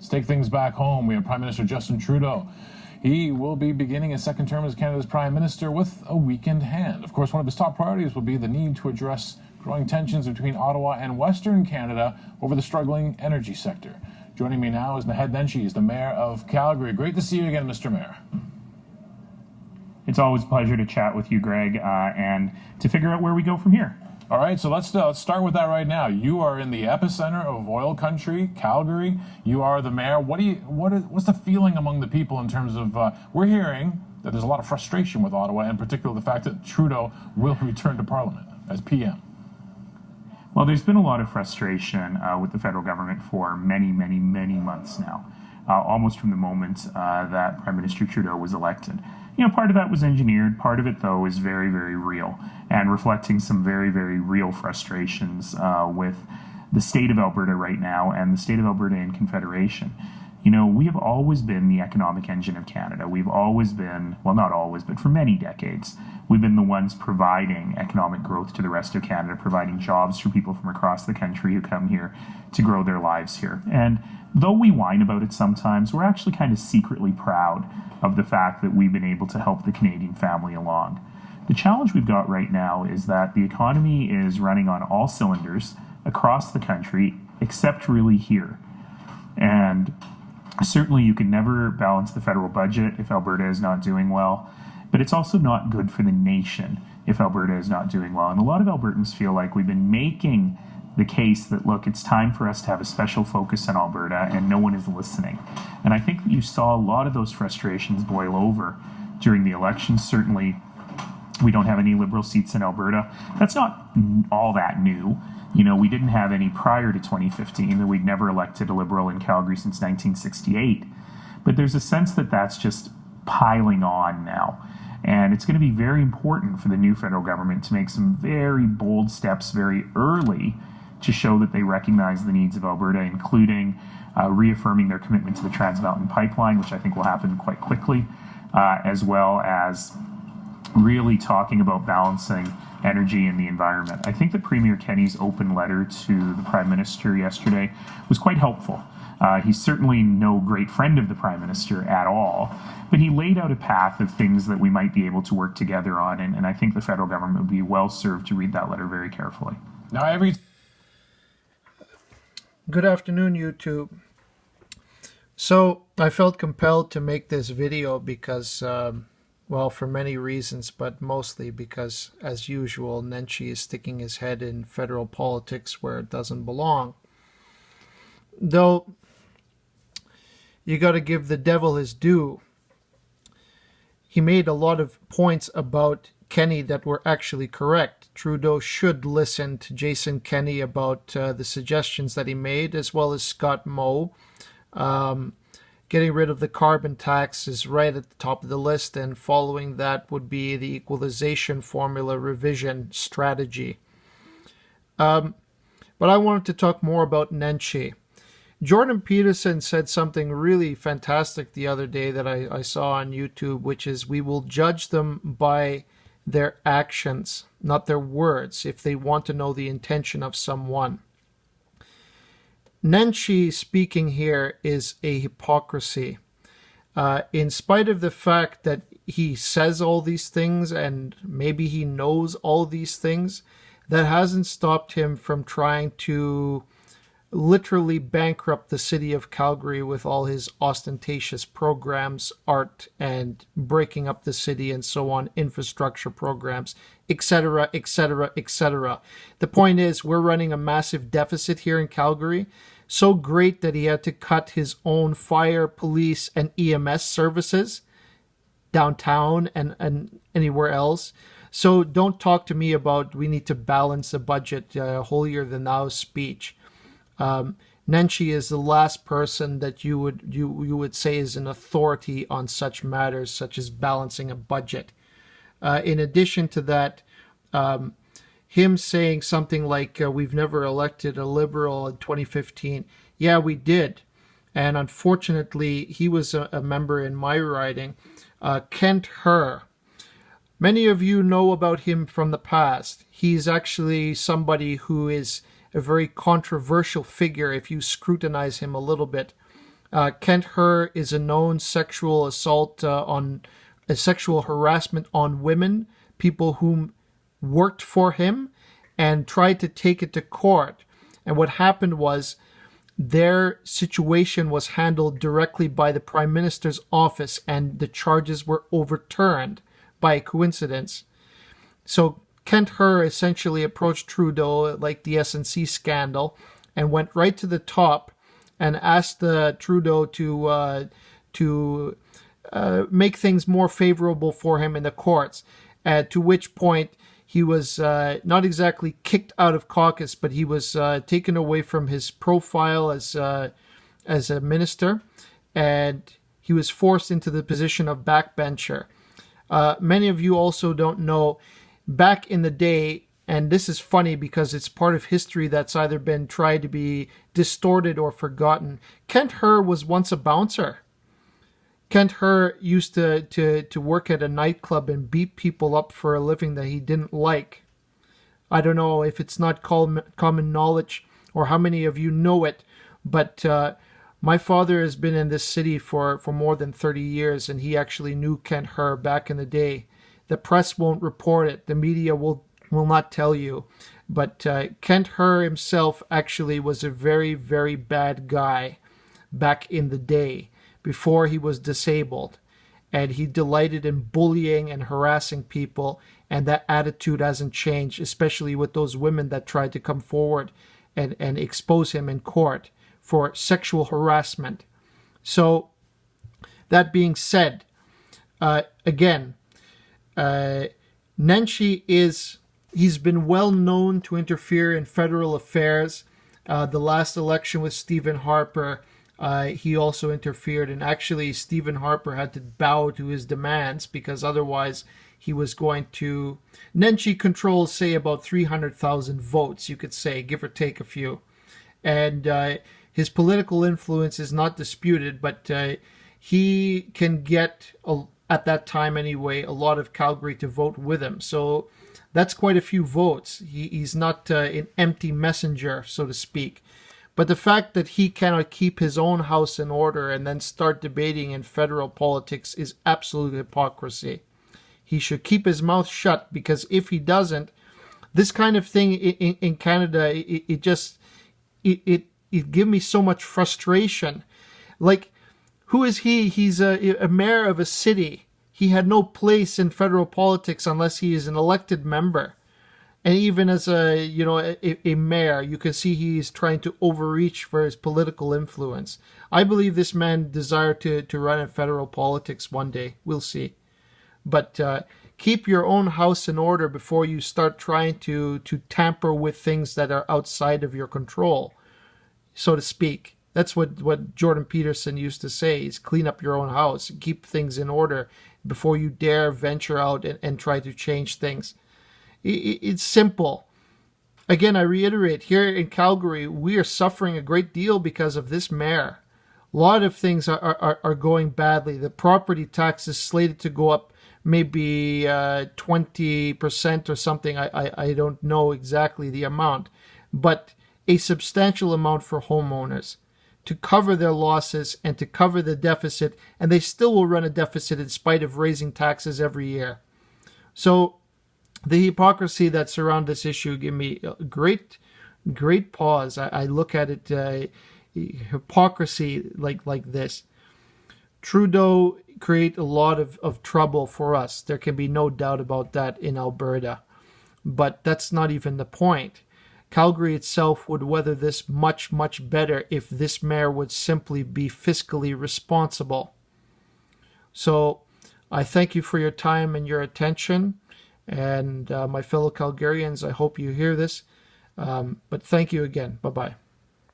Let's take things back home. We have Prime Minister Justin Trudeau. He will be beginning his second term as Canada's Prime Minister with a weakened hand. Of course, one of his top priorities will be the need to address growing tensions between Ottawa and Western Canada over the struggling energy sector. Joining me now is Naheed Nenshi, he's the Mayor of Calgary. Great to see you again, Mr. Mayor. It's always a pleasure to chat with you, Greg, and to figure out where we go from here. All right, so let's start with that right now. You are in the epicenter of oil country, Calgary. You are the mayor. What's the feeling among the people in terms of, we're hearing that there's a lot of frustration with Ottawa, and particularly the fact that Trudeau will return to Parliament as PM. Well, there's been a lot of frustration with the federal government for many, many, many months now, almost from the moment that Prime Minister Trudeau was elected. You know, part of that was engineered. Part of it, though, is very, very real and reflecting some very, very real frustrations with the state of Alberta right now and the state of Alberta in Confederation. You know, we have always been the economic engine of Canada. We've always been, well, not always, but for many decades, we've been the ones providing economic growth to the rest of Canada, providing jobs for people from across the country who come here to grow their lives here. And though we whine about it sometimes, we're actually kind of secretly proud of the fact that we've been able to help the Canadian family along. The challenge we've got right now is that the economy is running on all cylinders across the country, except really here. And certainly you can never balance the federal budget if Alberta is not doing well, but it's also not good for the nation if Alberta is not doing well. And a lot of Albertans feel like we've been making the case that, look, it's time for us to have a special focus on Alberta and no one is listening. And I think that you saw a lot of those frustrations boil over during the election. Certainly, we don't have any Liberal seats in Alberta. That's not all that new. You know, we didn't have any prior to 2015, and we'd never elected a Liberal in Calgary since 1968. But there's a sense that that's just piling on now. And it's going to be very important for the new federal government to make some very bold steps very early to show that they recognize the needs of Alberta, including reaffirming their commitment to the Trans Mountain Pipeline, which I think will happen quite quickly, as well as really talking about balancing energy and the environment. I think that Premier Kenney's open letter to the Prime Minister yesterday was quite helpful. He's certainly no great friend of the Prime Minister at all, but he laid out a path of things that we might be able to work together on, and I think the federal government would be well served to read that letter very carefully. Now, Good afternoon, YouTube. So I felt compelled to make this video because, well, for many reasons, but mostly because, as usual, Nenshi is sticking his head in federal politics where it doesn't belong. Though, you got to give the devil his due. He made a lot of points about Kenney that were actually correct. Trudeau should listen to Jason Kenney about the suggestions that he made, as well as Scott Moe. Getting rid of the carbon tax is right at the top of the list, and following that would be the equalization formula revision strategy. But I wanted to talk more about Nenshi. Jordan Peterson said something really fantastic the other day that I saw on YouTube, which is we will judge them by their actions, not their words, if they want to know the intention of someone. Nenshi speaking here is a hypocrisy. In spite of the fact that he says all these things and maybe he knows all these things, that hasn't stopped him from trying to literally bankrupt the city of Calgary with all his ostentatious programs, art, and breaking up the city and so on, infrastructure programs, etc., etc., etc. The point is, we're running a massive deficit here in Calgary, so great that he had to cut his own fire, police, and EMS services downtown and anywhere else. So don't talk to me about we need to balance the budget, holier than thou speech. Nenshi is the last person that you would say is an authority on such matters, such as balancing a budget. In addition to that, him saying something like, we've never elected a Liberal in 2015. Yeah, we did. And unfortunately, he was a member in my riding, Kent Herr. Many of you know about him from the past. He's actually somebody who is a very controversial figure if you scrutinize him a little bit. Kent Herr is a known sexual assault sexual harassment on women, people whom worked for him, and tried to take it to court. And what happened was their situation was handled directly by the Prime Minister's office, and the charges were overturned by coincidence. So Kent Herr essentially approached Trudeau like the SNC scandal and went right to the top and asked Trudeau to make things more favorable for him in the courts, to which point he was not exactly kicked out of caucus, but he was taken away from his profile as a minister, and he was forced into the position of backbencher. Many of you also don't know, back in the day, and this is funny because it's part of history that's either been tried to be distorted or forgotten. Kent Herr was once a bouncer. Kent Herr used to work at a nightclub and beat people up for a living that he didn't like. I don't know if it's not common knowledge or how many of you know it, but my father has been in this city for more than 30 years, and he actually knew Kent Herr back in the day. The press won't report it. The media will not tell you. But Kent Herr himself actually was a very, very bad guy back in the day, before he was disabled. And he delighted in bullying and harassing people, and that attitude hasn't changed, especially with those women that tried to come forward and expose him in court for sexual harassment. So, that being said, again, Nenshi he's been well known to interfere in federal affairs. The last election with Stephen Harper, he also interfered, and actually Stephen Harper had to bow to his demands because otherwise he was going to... Nenshi controls, say, about 300,000 votes, you could say, give or take a few. And his political influence is not disputed, but he can get, at that time anyway, a lot of Calgary to vote with him. So that's quite a few votes. He's not an empty messenger, so to speak. But the fact that he cannot keep his own house in order and then start debating in federal politics is absolute hypocrisy. He should keep his mouth shut, because if he doesn't, this kind of thing in Canada, it gives me so much frustration. Like, who is he? He's a mayor of a city. He had no place in federal politics unless he is an elected member. And even as a mayor, you can see he's trying to overreach for his political influence. I believe this man desired to run in federal politics one day. We'll see. But keep your own house in order before you start trying to tamper with things that are outside of your control, so to speak. That's what Jordan Peterson used to say, is clean up your own house, keep things in order before you dare venture out and try to change things. It's simple. Again, I reiterate, here in Calgary, we are suffering a great deal because of this mayor. A lot of things are going badly. The property tax is slated to go up maybe 20% or something. I don't know exactly the amount, but a substantial amount for homeowners to cover their losses and to cover the deficit, and they still will run a deficit in spite of raising taxes every year. So the hypocrisy that surrounds this issue give me a great pause. I look at it, hypocrisy like this. Trudeau create a lot of trouble for us. There can be no doubt about that in Alberta. But that's not even the point. Calgary itself would weather this much, much better if this mayor would simply be fiscally responsible. So I thank you for your time and your attention. And my fellow Calgarians, I hope you hear this. But thank you again. Bye-bye.